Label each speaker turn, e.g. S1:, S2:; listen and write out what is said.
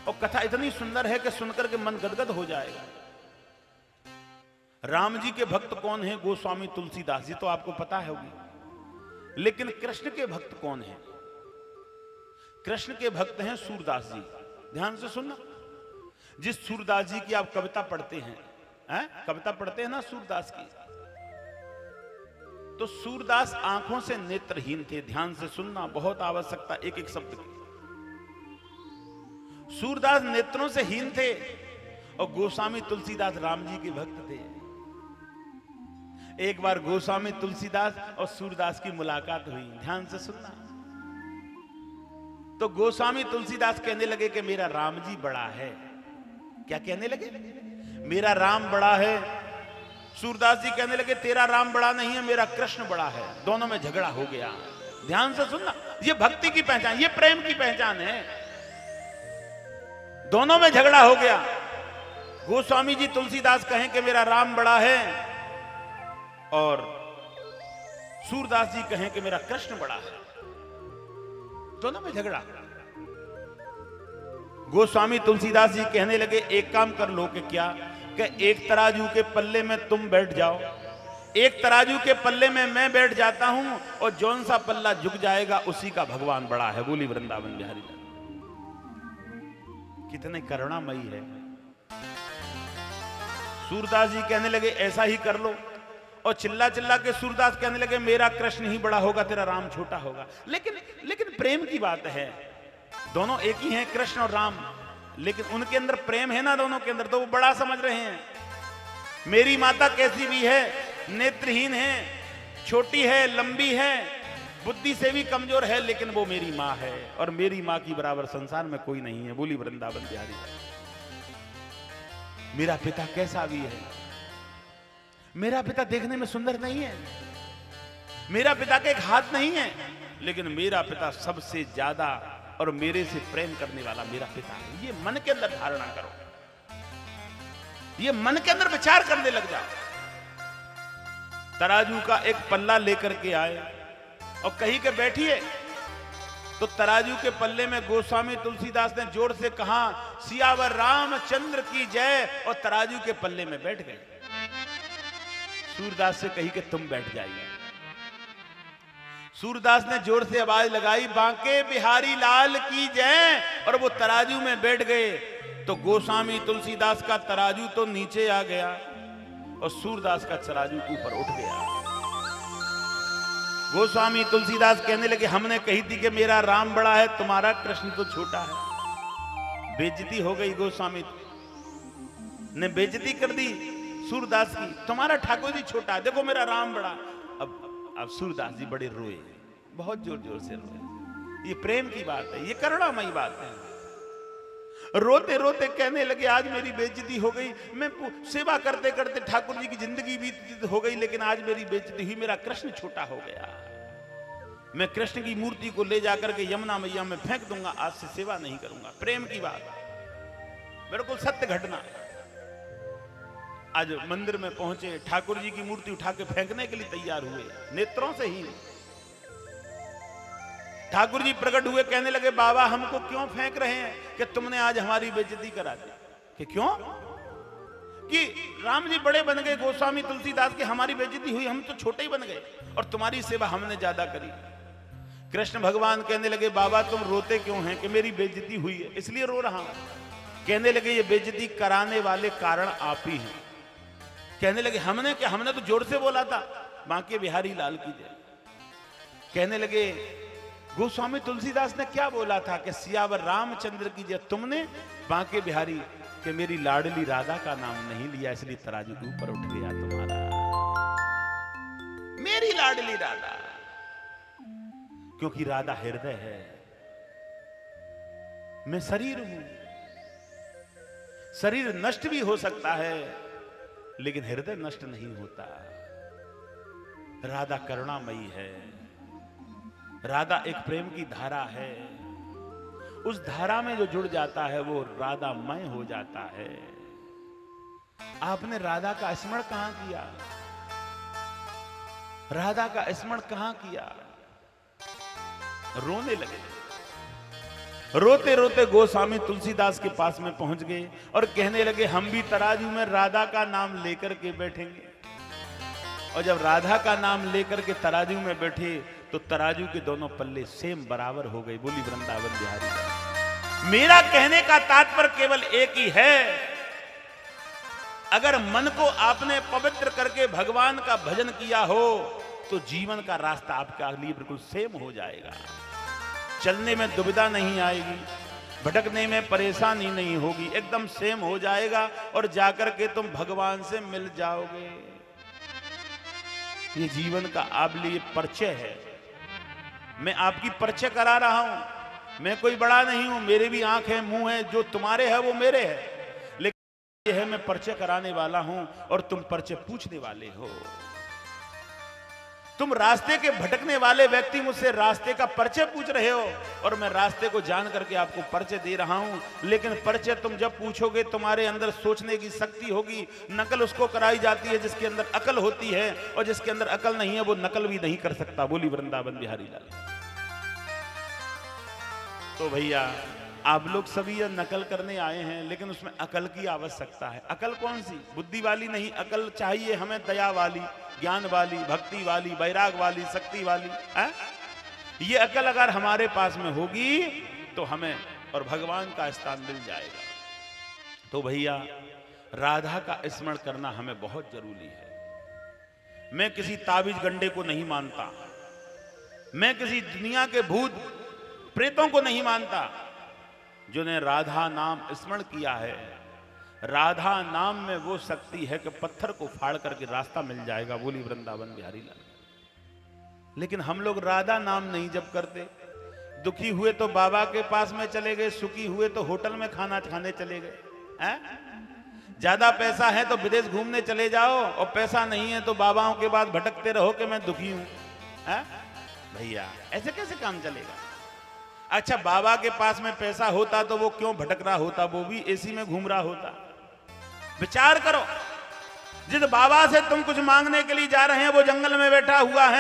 S1: और कथा इतनी सुंदर है कि सुनकर के मन गदगद हो जाएगा। राम जी के भक्त कौन हैं? गोस्वामी तुलसीदास जी, तो आपको पता होगी। लेकिन कृष्ण के भक्त कौन हैं? कृष्ण के भक्त हैं सूरदास जी। ध्यान से सुनना, जिस सूरदास जी की आप कविता पढ़ते हैं, कविता पढ़ते हैं ना सूरदास की, तो सूरदास आंखों से नेत्रहीन थे। ध्यान से सुनना, बहुत आवश्यकता एक एक शब्द की। सूरदास नेत्रों से हीन थे और गोस्वामी तुलसीदास राम जी के भक्त थे। एक बार गोस्वामी तुलसीदास और सूरदास की मुलाकात हुई। ध्यान से सुनना, तो गोस्वामी तुलसीदास कहने लगे कि मेरा राम जी बड़ा है। क्या कहने लगे? मेरा राम बड़ा है। सूरदास जी कहने लगे तेरा राम बड़ा नहीं है, मेरा कृष्ण बड़ा है। दोनों में झगड़ा हो गया। ध्यान से सुनना, ये भक्ति की पहचान, ये प्रेम की पहचान है। दोनों में झगड़ा हो गया। गोस्वामी जी तुलसीदास कहें कि मेरा राम बड़ा है और सूरदास जी कहें कि मेरा कृष्ण बड़ा है। दोनों में झगड़ा। गोस्वामी तुलसीदास जी कहने लगे एक काम कर लो कि क्या, कि एक तराजू के पल्ले में तुम बैठ जाओ, एक तराजू के पल्ले में मैं बैठ जाता हूं, और जौन सा पल्ला झुक जाएगा उसी का भगवान बड़ा है। बोली वृंदावन बिहारी लाल। कितने करुणामयी है। सूरदास जी कहने लगे ऐसा ही कर लो, और चिल्ला चिल्ला के सूरदास कहने लगे मेरा कृष्ण ही बड़ा होगा, तेरा राम छोटा होगा। लेकिन प्रेम की बात है, दोनों एक ही हैं, कृष्ण और राम, लेकिन उनके अंदर प्रेम है ना दोनों के अंदर, तो वो बड़ा समझ रहे हैं। मेरी माता कैसी भी है, नेत्रहीन है, छोटी है, लंबी है, बुद्धि से भी कमजोर है, लेकिन वो मेरी माँ है, और मेरी माँ की बराबर संसार में कोई नहीं है। बोली वृंदावन बिहारी। मेरा पिता कैसा भी है, मेरा पिता देखने में सुंदर नहीं है, मेरा पिता के एक हाथ नहीं है, लेकिन मेरा पिता सबसे ज्यादा और मेरे से प्रेम करने वाला मेरा पिता है। ये मन के अंदर धारणा करो, ये मन के अंदर विचार करने लग जाओ। तराजू का एक पल्ला लेकर के आए और कहीं के बैठिए, तो तराजू के पल्ले में गोस्वामी तुलसीदास ने जोर से कहा सियावर रामचंद्र की जय, और तराजू के पल्ले में बैठ गए। सूरदास से कही कि तुम बैठ जाइए। सूरदास ने जोर से आवाज लगाई बांके बिहारी लाल की जय, और वो तराजू में बैठ गए। तो गोस्वामी तुलसीदास का तराजू तो नीचे आ गया और सूरदास का तराजू ऊपर उठ गया। गोस्वामी तुलसीदास कहने लगे हमने कही थी कि मेरा राम बड़ा है, तुम्हारा कृष्ण तो छोटा है। बेइज्जती हो गई, गोस्वामी ने बेइज्जती कर दी सूरदास की। तुम्हारा ठाकुर जी छोटा है, देखो मेरा राम बड़ा। अब सूरदास जी बड़े रोए, बहुत जोर जोर से रोए। ये प्रेम की बात है, ये करुणामयी बात है। रोते रोते कहने लगे आज मेरी बेइज्जती हो गई, मैं सेवा करते करते ठाकुर जी की जिंदगी बीत हो गई, लेकिन आज मेरी बेइज्जती हुई, मेरा कृष्ण छोटा हो गया। मैं कृष्ण की मूर्ति को ले जाकर के यमुना मैया में फेंक दूंगा, आज से सेवा नहीं करूंगा। प्रेम की बात, बिल्कुल सत्य घटना। आज मंदिर में पहुंचे, ठाकुर जी की मूर्ति उठा के फेंकने के लिए तैयार हुए, नेत्रों से ही। ठाकुर जी प्रकट हुए, कहने लगे बाबा हमको क्यों फेंक रहे हैं कि तुमने आज हमारी बेइज्जती करा दी। कि क्यों? कि राम जी बड़े बन गए, गोस्वामी तुलसीदास के, हमारी बेइज्जती हुई, हम तो छोटे ही बन गए और तुम्हारी सेवा हमने ज्यादा करी। कृष्ण भगवान कहने लगे बाबा तुम रोते क्यों हैं? कि मेरी बेइज्जती हुई है इसलिए रो रहा हूं। कहने लगे ये बेइज्जती कराने वाले कारण आप ही हैं। कहने लगे हमने क्या? हमने तो जोर से बोला था बांके बिहारी लाल की जय। कहने लगे गोस्वामी तुलसीदास ने क्या बोला था कि सियावर रामचंद्र की जय। तुमने बांके बिहारी के मेरी लाडली राधा का नाम नहीं लिया, इसलिए तराजू ऊपर उठ गया तुम्हारा। मेरी लाडली राधा, क्योंकि राधा हृदय है, मैं शरीर हूं। शरीर नष्ट भी हो सकता है लेकिन हृदय नष्ट नहीं होता। राधा करुणामयी है, राधा एक प्रेम की धारा है। उस धारा में जो जुड़ जाता है वो राधामय हो जाता है। आपने राधा का स्मरण कहां किया? राधा का स्मरण कहां किया? रोने लगे। रोते रोते गोस्वामी तुलसीदास के पास में पहुंच गए और कहने लगे हम भी तराजू में राधा का नाम लेकर के बैठेंगे। और जब राधा का नाम लेकर के तराजू में बैठे तो तराजू के दोनों पल्ले सेम बराबर हो गए। बोली वृंदावन बिहारी। मेरा कहने का तात्पर्य केवल एक ही है, अगर मन को आपने पवित्र करके भगवान का भजन किया हो तो जीवन का रास्ता आपके लिए बिल्कुल सेम हो जाएगा। चलने में दुविधा नहीं आएगी, भटकने में परेशानी नहीं होगी, एकदम सेम हो जाएगा और जाकर के तुम भगवान से मिल जाओगे। ये जीवन का आप लिए परिचय है। मैं आपकी परिचय करा रहा हूं। मैं कोई बड़ा नहीं हूं, मेरे भी आंख है, मुंह है, जो तुम्हारे है वो मेरे है, लेकिन ये है मैं परिचय कराने वाला हूं और तुम परिचय पूछने वाले हो। तुम रास्ते के भटकने वाले व्यक्ति मुझसे रास्ते का परिचय पूछ रहे हो और मैं रास्ते को जान करके आपको परिचय दे रहा हूं, लेकिन परिचय तुम जब पूछोगे तुम्हारे अंदर सोचने की शक्ति होगी। नकल उसको कराई जाती है जिसके अंदर अकल होती है, और जिसके अंदर अकल नहीं है वो नकल भी नहीं कर सकता। बोली वृंदावन बिहारी लाल। तो भैया आप लोग सभी ये नकल करने आए हैं, लेकिन उसमें अकल की आवश्यकता है। अकल कौन सी? बुद्धि वाली नहीं, अकल चाहिए हमें दया वाली, ज्ञान वाली, भक्ति वाली, वैराग वाली, शक्ति वाली है? ये अकल अगर हमारे पास में होगी तो हमें और भगवान का स्थान मिल जाएगा। तो भैया राधा का स्मरण करना हमें बहुत जरूरी है। मैं किसी ताबीज गंडे को नहीं मानता, मैं किसी दुनिया के भूत प्रेतों को नहीं मानता। जिन्हें राधा नाम स्मरण किया है, राधा नाम में वो शक्ति है कि पत्थर को फाड़ करके रास्ता मिल जाएगा। बोली वृंदावन बिहारी लाल। लेकिन हम लोग राधा नाम नहीं जप करते। दुखी हुए तो बाबा के पास में चले गए, सुखी हुए तो होटल में खाना खाने चले गए हैं? ज्यादा पैसा है तो विदेश घूमने चले जाओ, और पैसा नहीं है तो बाबाओं के बाद भटकते रहो कि मैं दुखी हूं। भैया ऐसे कैसे काम चलेगा? अच्छा बाबा के पास में पैसा होता तो वो क्यों भटक रहा होता, वो भी एसी में घूम रहा होता? विचार करो, जिस बाबा से तुम कुछ मांगने के लिए जा रहे हैं वो जंगल में बैठा हुआ है।